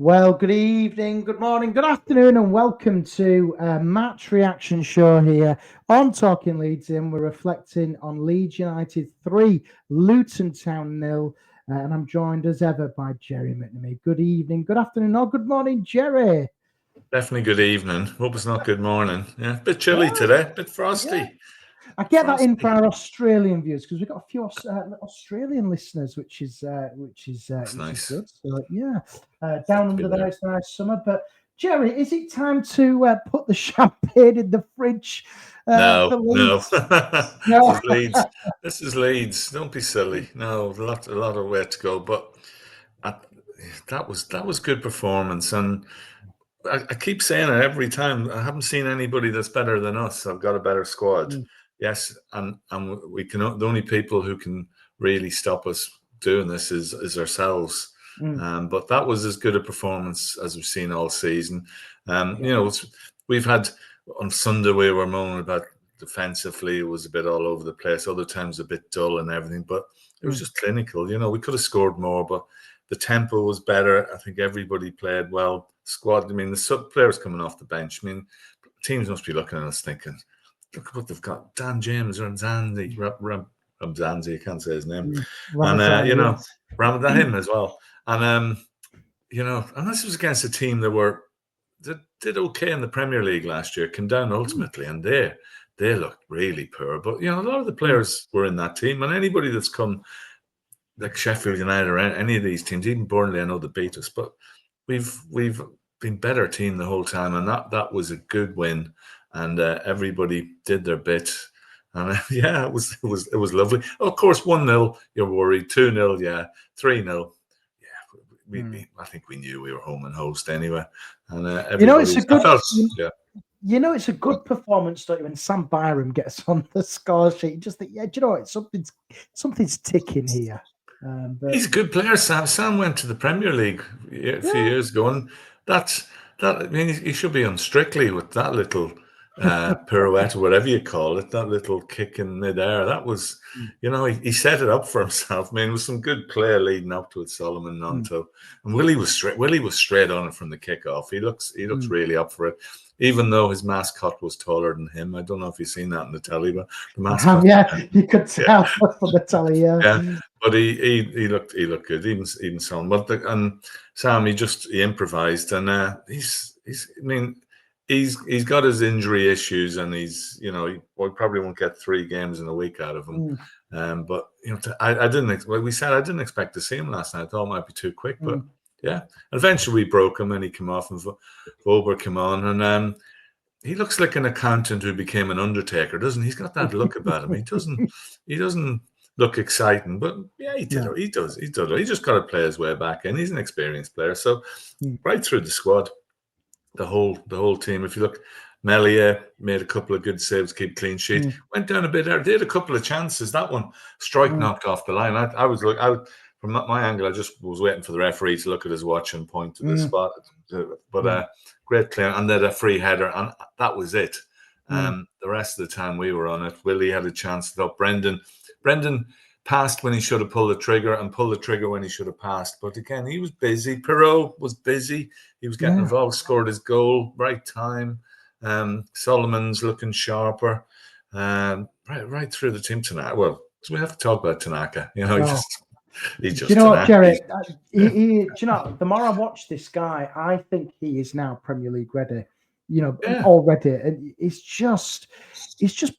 Well, good evening, good morning, good afternoon, and welcome to a match reaction show here on Talking Leeds In. We're reflecting on Leeds United 3, Luton Town 0, and I'm joined as ever by Gerry McNamee. Good evening, good afternoon, or good morning, Gerry. Definitely good evening. Hope it's not good morning. Yeah, a bit chilly Well, today, a bit yeah, frosty. I get that in for Frosty. our Australian viewers because we've got a few Australian listeners, That's which is nice. good. So yeah, Good down to be under there there. it's a nice summer. But Jerry, is it time to put the champagne in the fridge No, for no. Leeds? This No. is Leeds. This is Leeds. Don't be silly. No, a lot of way to go. But I, that was good performance, and I keep saying it every time. I haven't seen anybody that's better than us. I've got a better squad. Mm, Yes, and we can. The only people who can really stop us doing this is ourselves. mm, But that was as good a performance as we've seen all season. yeah. We've had on Sunday we were moaning about defensively. It was a bit all over the place. Other times a bit dull and everything, but it was Mm, just clinical. We could have scored more, but the tempo was better. I think everybody played well. Squad. I mean, the sub players coming off the bench. I mean, teams must be looking at us thinking, "Look at what they've got." Dan James, Ramzanzi, I can't say his name, and Ramazani, yes. Ramadan him as well. And and this was against a team that did okay in the Premier League last year, came down Mm, ultimately, and they looked really poor. But a lot of the mm, players were in that team, and anybody that's come like Sheffield United or any of these teams, even Burnley, I know they beat us, but we've been better team the whole time, and that was a good win, and everybody did their bit, and yeah, it was lovely. Of course, 1-0, you're worried. 2-0, yeah. 3-0, yeah. mm. I think we knew we were home and host anyway, and You know, it's a I good. felt yeah. It's a good performance, don't you? When Sam Byram gets on the score sheet, you just think, yeah, do you know what? Something's ticking here. But He's a good player, Sam. Sam went to the Premier League a few yeah, years ago, and that's that. I mean, he should be on Strictly with that little pirouette or whatever you call it, that little kick in midair. That was, Mm, he set it up for himself. I mean, it was some good play leading up to it, Solomon mm, Nonto, and Willie was straight. Willie was straight on it from the kickoff. He looks mm. really up for it, even though his mascot was taller than him. I don't know if you've seen that in the telly, but the mascot, Yeah, you could yeah, tell from the telly. Yeah, yeah, but he looked good, even Son. But and Sam, he improvised, and he's I mean he's got his injury issues, and we probably won't get 3 games in a week out of him. mm, But I didn't. Well, we said I didn't expect to see him last night. I thought it might be too quick, but mm. yeah. Eventually we broke him, and he came off, and Vober came on, and he looks like an accountant who became an undertaker, doesn't he? He's got that look about him. He doesn't look exciting, but yeah, he did. No. He does. He does. He just got to play his way back in. He's an experienced player, so Mm, right through the squad, the whole team. If you look, Melia made a couple of good saves, keep clean sheet. mm, Went down a bit there. Did a couple of chances. That one strike mm, knocked off the line. I was look. From my angle, I just was waiting for the referee to look at his watch and point to the mm, spot. But mm, great clear, and then a free header, and that was it. mm. The rest of the time we were on it. Willie had a chance to help Brendan passed when he should have pulled the trigger, and pulled the trigger when he should have passed. But again, he was busy. Perot was busy. He was getting Yeah. involved, scored his goal, right time. Solomon's looking sharper. Right through the team tonight. Well, so we have to talk about Tanaka. Oh, He's do you just know what, Tanaka. Jerry? Do you know? The more I watch this guy, I think he is now Premier League ready. Yeah, Already, and it's just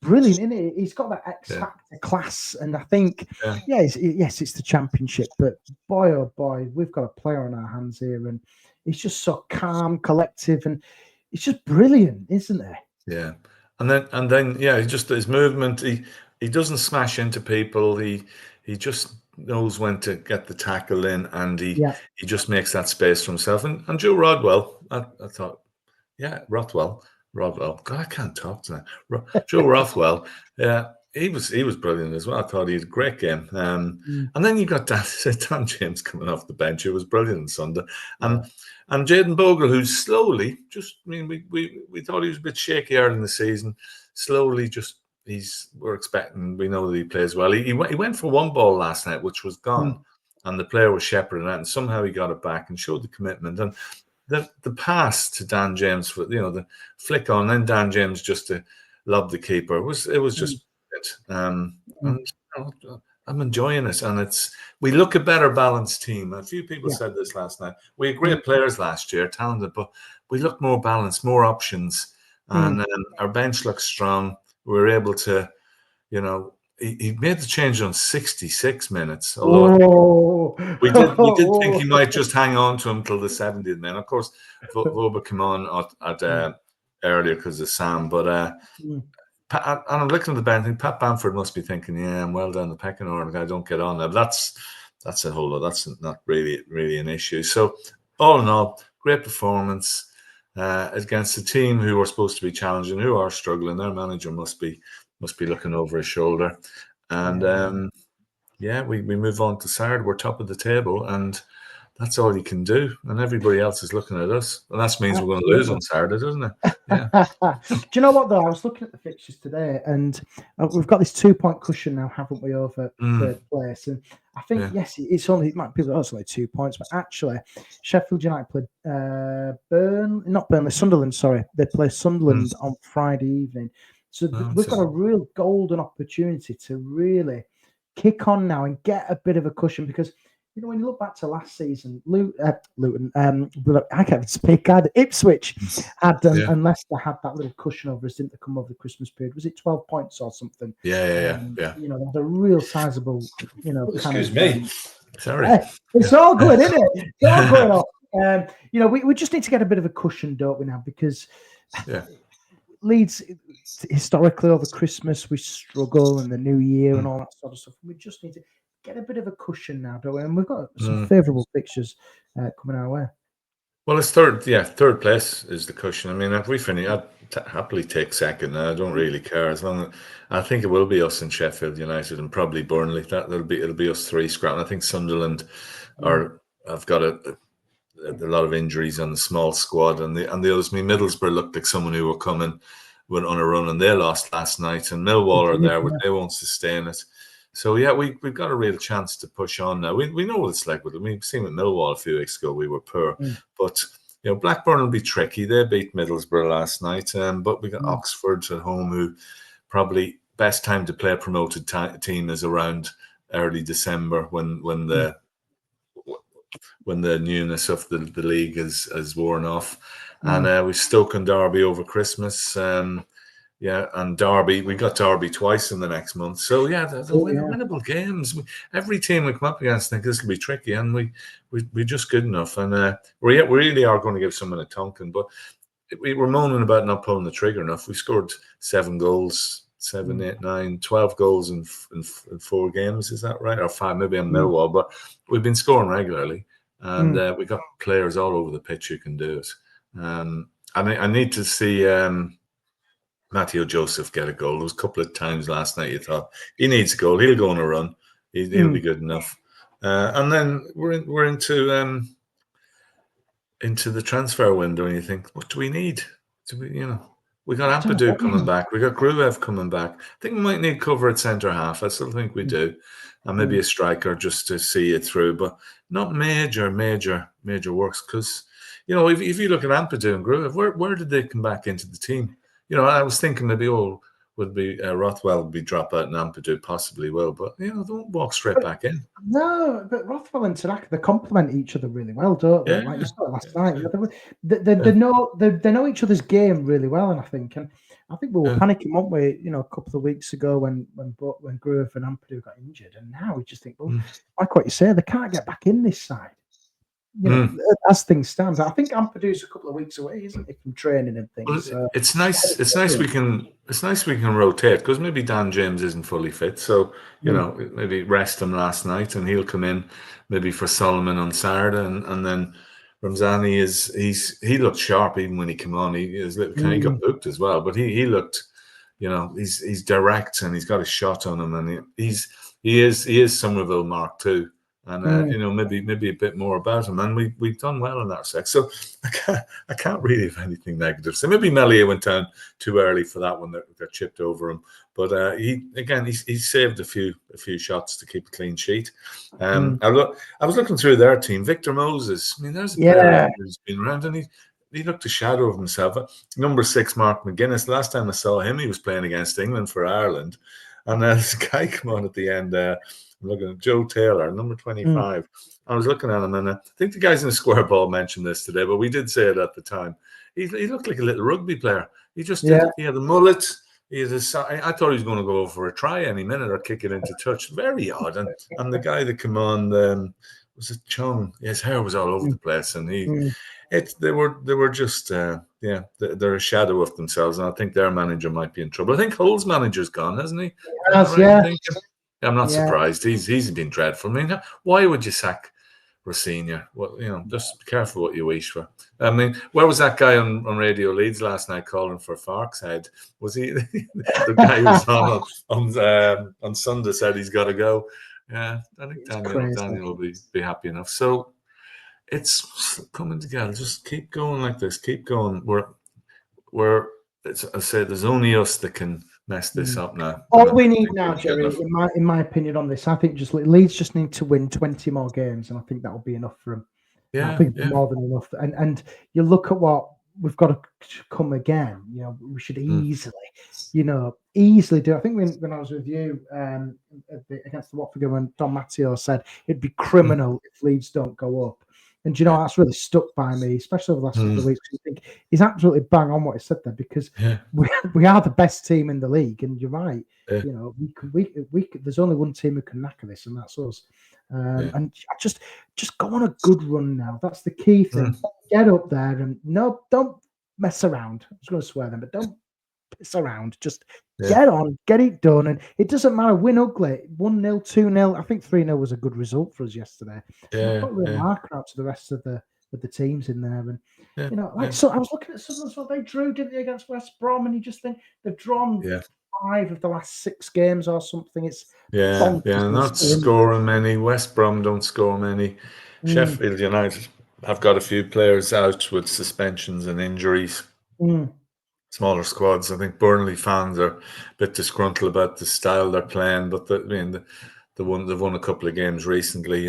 brilliant, isn't it? He's got that X yeah, Factor class, and I think, yeah. yeah, yes, it's the Championship, but boy, oh boy, we've got a player on our hands here, and he's just so calm, collective, and it's just brilliant, isn't it? Yeah, and then yeah, he just his movement. He doesn't smash into people. He just knows when to get the tackle in, and Yeah. he just makes that space for himself. And Joe Rodwell, I thought, yeah, Rodwell. God, I can't talk tonight. Joe Rothwell, yeah, he was brilliant as well. I thought he had a great game. Mm, And then you got Dan James coming off the bench. It was brilliant on Sunday, yeah. and Jaden Bogle, who's slowly just. I mean, we thought he was a bit shaky early in the season. Slowly, just we're expecting. We know that he plays well. He went for one ball last night, which was Mm, gone. and the player was shepherding that, and somehow he got it back and showed the commitment. And the pass to Dan James, for the flick on, then Dan James just to lob the keeper, it was just it. And I'm enjoying it, and we look a better balanced team. A few people said this last night. We had great players last year, talented, but we look more balanced, more options, and our bench looks strong. We were able to, he made the change on 66 minutes. Although we did think he might just hang on to him till the 70th minute. Of course, Voba came on at earlier because of Sam, but. And I'm looking at the bench. Pat Bamford must be thinking, "Yeah, I'm well down the pecking order. I don't get on there." But that's a whole lot. That's not really an issue. So, all in all, great performance against a team who are supposed to be challenging, who are struggling. Their manager must be looking over his shoulder. And we move on to Saturday. We're top of the table, and that's all you can do. And everybody else is looking at us. And that means we're going to lose on Saturday, doesn't it? Yeah. Do you know what, though? I was looking at the fixtures today, and we've got this 2-point cushion now, haven't we, over third place? And I think, yes, it might be only 2 points, but actually, Sheffield United played Sunderland, sorry. They play Sunderland on Friday evening. So we've got a real golden opportunity to really kick on now and get a bit of a cushion, because when you look back to last season, Luton, I can't speak. Ipswich had and Leicester had that little cushion over us, didn't they, come over the Christmas period? Was it 12 points or something? Yeah. They had a real sizable, Excuse me. Sorry. It's all good, isn't it? It's all going on. We just need to get a bit of a cushion, don't we, now? Because Leeds, historically, over Christmas, we struggle, and the New Year and all that sort of stuff. We just need to get a bit of a cushion now, don't we? And we've got some favourable fixtures coming our way. Well, it's third place is the cushion. I mean, if we finish, I'd happily take second. I don't really care, as long as I think it will be us and Sheffield United and probably Burnley. It'll be us three scrapping. I think Sunderland have got a lot of injuries on the small squad, and the others. I mean, Middlesbrough looked like someone who went on a run, and they lost last night. And Millwall are there, but they won't sustain it. So we've got a real chance to push on now. We know what it's like with them. We've seen with Millwall a few weeks ago. We were poor, but Blackburn will be tricky. They beat Middlesbrough last night, but we got Oxford at home, who probably best time to play a promoted team is around early December when the newness of the league has worn off, and we've Stoke and Derby over Christmas. And Derby, we got Derby twice in the next month. So they're winnable games. Every team we come up against think this will be tricky, and we're just good enough. And we really are going to give someone a tonking. But we were moaning about not pulling the trigger enough. We scored 7 goals, 7, 8, 9, 12 goals in 4 games. Is that right? Or 5, maybe on Millwall. But we've been scoring regularly, and we got players all over the pitch who can do it. I need to see Matteo Joseph get a goal. There was a couple of times last night you thought he needs a goal. He'll go on a run. He'll be good enough. And then we're into the transfer window, and you think, what do we need? We got Ampadu coming back. We got Gruev coming back. I think we might need cover at centre half. I still think we do, and maybe a striker just to see it through, but not major works. Because if you look at Ampadu and Gruev, where did they come back into the team? I was thinking maybe Rothwell would be drop out and Ampadu possibly will, but don't walk straight back in. No, but Rothwell and Tanaka, they complement each other really well, don't they? Like you saw last night. They know each other's game really well, and I think we were panicking, weren't we? A couple of weeks ago when Gruev and Ampadu got injured, and now we just think, well, like what you say, they can't get back in this side. As things stand, I think Ampadu's a couple of weeks away, isn't he, from training and things? Well, it's nice. It's nice we can rotate, because maybe Dan James isn't fully fit, so maybe rest him last night, and he'll come in maybe for Solomon on Saturday, and then Ramzani he looked sharp even when he came on. He got booked as well, but he looked, he's direct and he's got a shot on him, and he is Somerville Mark II. and maybe a bit more about him. And we've done well in that respect. So I can't really have anything negative. So maybe Meslier went down too early for that one that chipped over him. But he saved a few shots to keep a clean sheet. I was looking through their team. Victor Moses. I mean, there's a player who's been around, and he looked a shadow of himself. Number 6, Mark McGuinness. Last time I saw him, he was playing against England for Ireland. And this guy come on at the end. I'm looking at Joe Taylor, number 25. I was looking at him, and I think the guys in the square ball mentioned this today, but we did say it at the time. He looked like a little rugby player. He just did. He had a mullet. I thought he was going to go for a try any minute or kick it into touch. Very odd. And the guy that came on, was it Chung? His hair was all over the place, and they were just they're a shadow of themselves, and I think their manager might be in trouble. I think Hull's manager's gone, hasn't he? I'm not surprised. He's been dreadful. I mean, why would you sack Rossini? Well, just be careful what you wish for. I mean, where was that guy on Radio Leeds last night calling for Farke's head? Was he the guy who was on Sunday said he's got to go? Yeah, I think Daniel will be happy enough. So it's coming together. Just keep going like this. Keep going. I said, there's only us that can mess this up now. All we need now, Gerry, in my opinion on this, I think Leeds just need to win 20 more games, and I think that will be enough for them. I think more than enough. And you look at what we've got to come again. We should easily do. I think when I was with you against the Watford game, when Don Matteo said it'd be criminal if Leeds don't go up. And that's really stuck by me, especially over the last couple of weeks. I think he's absolutely bang on what he said there, because we are the best team in the league, and you're right. We there's only one team who can knacker this, and that's us. And just go on a good run now. That's the key thing. Get up there and don't mess around. I was going to swear them, but don't piss around. Just get on, get it done, and it doesn't matter. Win ugly, 1-0, 2-0. I think 3-0 was a good result for us yesterday. Put a marker out to the rest of the teams in there, and so I was looking at some of what they drew, didn't they, against West Brom, and you just think they've drawn 5 of the last 6 games or something. It's not scoring many. West Brom don't score many. Sheffield United have got a few players out with suspensions and injuries. Smaller squads. I think Burnley fans are a bit disgruntled about the style they're playing, but they've won a couple of games recently.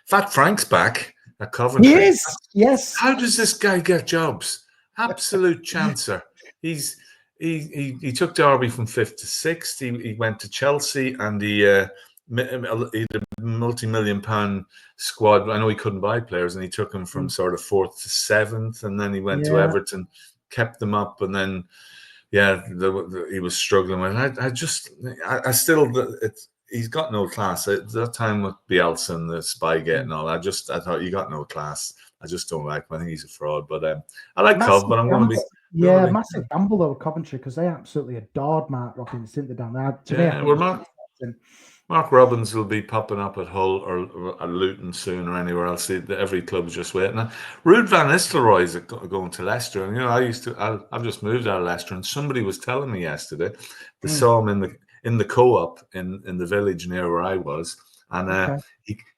Fat Frank's back at Coventry. Yes. How does this guy get jobs? Absolute chancer. He took Derby from 5th to 6th. He went to Chelsea, and he had a multi-million-pound squad. I know he couldn't buy players, and he took them from sort of 4th to 7th, and then he went to Everton, kept them up, and then he was struggling with it. He's got no class. At that time with Bielsa and the Spygate and all, I thought you got no class. I just don't like him. I think he's a fraud. But I like Cov, but I'm going to be massive gamble though, Coventry, because they absolutely adored Mark Robbins, didn't they, down there? Mark Robbins will be popping up at Hull or at Luton soon, or anywhere else. Every club's just waiting. Ruud van Nistelrooy is going to Leicester, and I've just moved out of Leicester, and somebody was telling me yesterday they saw him in the co-op in the village near where I was, and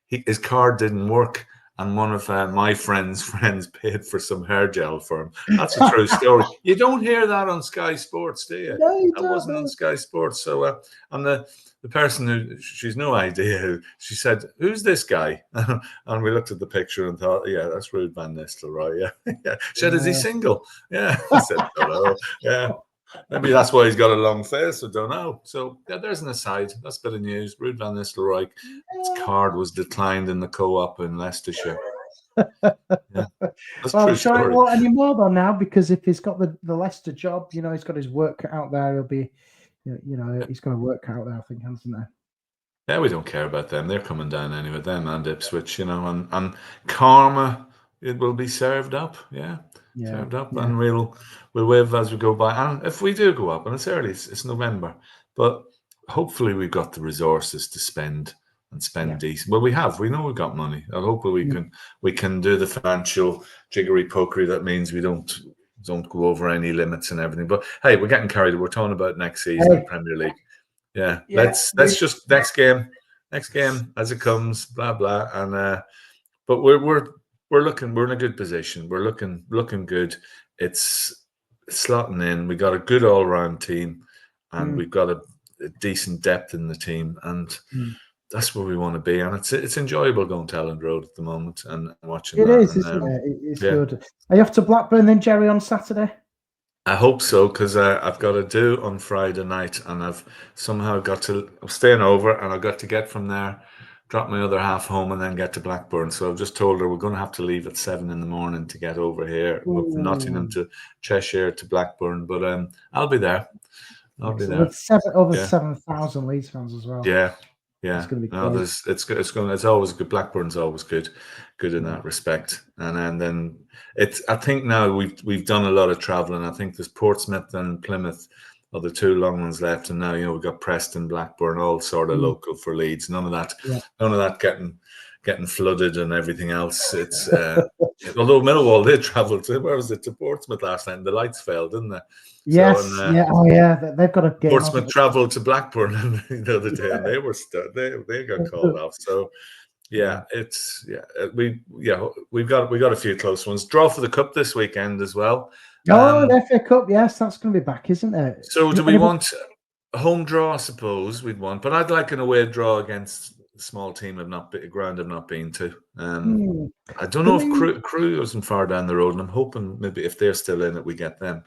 his card didn't work, and one of my friends paid for some hair gel for him. That's a true story. You don't hear that on Sky Sports, do you? No, that wasn't on Sky Sports. So and the person who, she's no idea who, she said, "Who's this guy?" And we looked at the picture and thought, yeah, that's Ruud van Nistelrooy. Yeah. She said, "Is he single?" Yeah. I said, "Hello." Yeah. Maybe that's why he's got a long face. I don't know. So there's an aside. That's a bit of news. Ruud van Nistelrooy, his card was declined in the co-op in Leicestershire. That's true story. It won't anymore though now, because if he's got the Leicester job, he's got his work out there. He'll be, he's got to work out there, I think, hasn't he? Yeah, we don't care about them. They're coming down anyway. Them and Ipswich, and karma, it will be served up. Served up, and we'll wave as we go by. And if we do go up, and it's early, it's November, but hopefully we've got the resources to spend decent. Well, we know we've got money. Hopefully we can do the financial jiggery pokery that means we don't go over any limits and everything. But hey, we're getting carried. We're talking about next season in Premier League. Let's just next game next game as it comes, blah blah. And but we're in a good position. We're looking good. It's slotting in. We got a good all round team, and we've got a decent depth in the team, and that's where we want to be. And it's enjoyable going to Elland Road at the moment and watching It that. is, isn't it? It's good. Are you off to Blackburn then, Gerry, on Saturday? I hope so, because I've got to do on Friday night, and I've somehow I'm staying over, and I've got to get from there, drop my other half home, and then get to Blackburn. So I've just told her we're going to have to leave at 7 in the morning to get over here, from Nottingham to Cheshire to Blackburn. But I'll be there. I'll be there. With over 7,000 Leeds fans as well. Yeah. It's going to be great. It's always good. Blackburn's always good in that respect. And then I think now we've done a lot of traveling. I think there's Portsmouth and Plymouth are the two long ones left, and now we've got Preston, Blackburn, all sort of local for Leeds. None of that getting flooded and everything else. It's although Millwall did travel to Portsmouth last night, and the lights fell, didn't they? Yes, they've got a game. Portsmouth travelled to Blackburn the other day, and they were they got called off. So we've got a few close ones. Draw for the cup this weekend as well. The FA Cup, yes, that's going to be back, isn't it? So do we want a home draw? I suppose we'd want, but I'd like an away draw against a small team I've not been to. I don't know if Crew isn't far down the road, and I'm hoping maybe if they're still in it, we get them.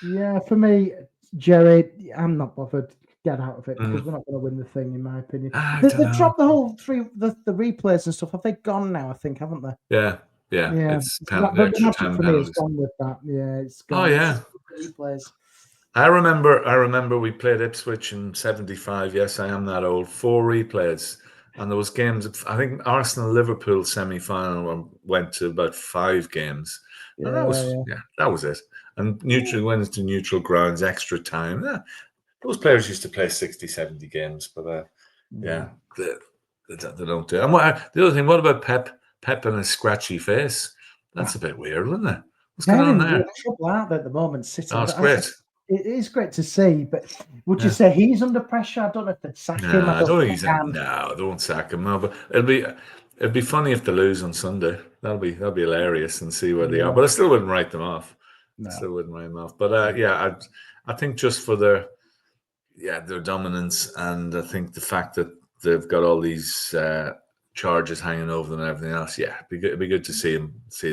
Yeah, for me, Gerry, I'm not bothered. Get out of it, because we're not going to win the thing, in my opinion. They've dropped the whole the replays and stuff. Have they gone now? I think, haven't they? Yeah. It's extra time for me. It's gone with that. Yeah, it's gone. Oh yeah, replays. I remember we played Ipswich in '75. Yes, I am that old. 4 replays, and there was games. I think Arsenal-Liverpool semi-final went to about 5 games. And that was it. And went to neutral grounds, extra time. Yeah, those players used to play 60, 70 games, but they don't do it. And the other thing, what about Pep and his scratchy face? That's a bit weird, isn't it? What's going on there? Trouble out at the moment, City. Oh, it's great. It is great to see, but would you say he's under pressure? I don't know if they'd sack him. I don't sack him. No, but it'd be funny if they lose on Sunday. That'll be hilarious, and see where they are. But I still wouldn't write them off. But I think just for their dominance, and I think the fact that they've got all these charges hanging over them and everything else. Yeah, it'd be good to see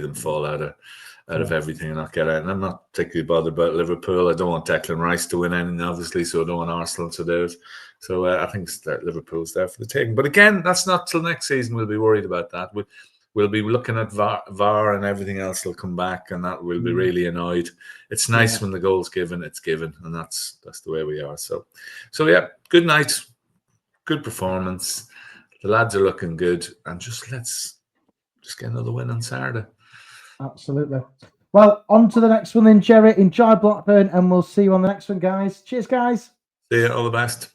them fall out of everything and not get out. And I'm not particularly bothered about Liverpool. I don't want Declan Rice to win anything, obviously, so I don't want Arsenal to do it. So I think Liverpool's there for the taking. But again, that's not till next season. We'll be worried about that. We'll be looking at VAR and everything else will come back, and that we'll be really annoyed. It's nice when the goal's given, it's given, and that's the way we are. So yeah, good night, good performance. The lads are looking good, and let's get another win on Saturday. Absolutely. Well, on to the next one then, Gerry. Enjoy Blackburn, and we'll see you on the next one, guys. Cheers, guys. See you. All the best.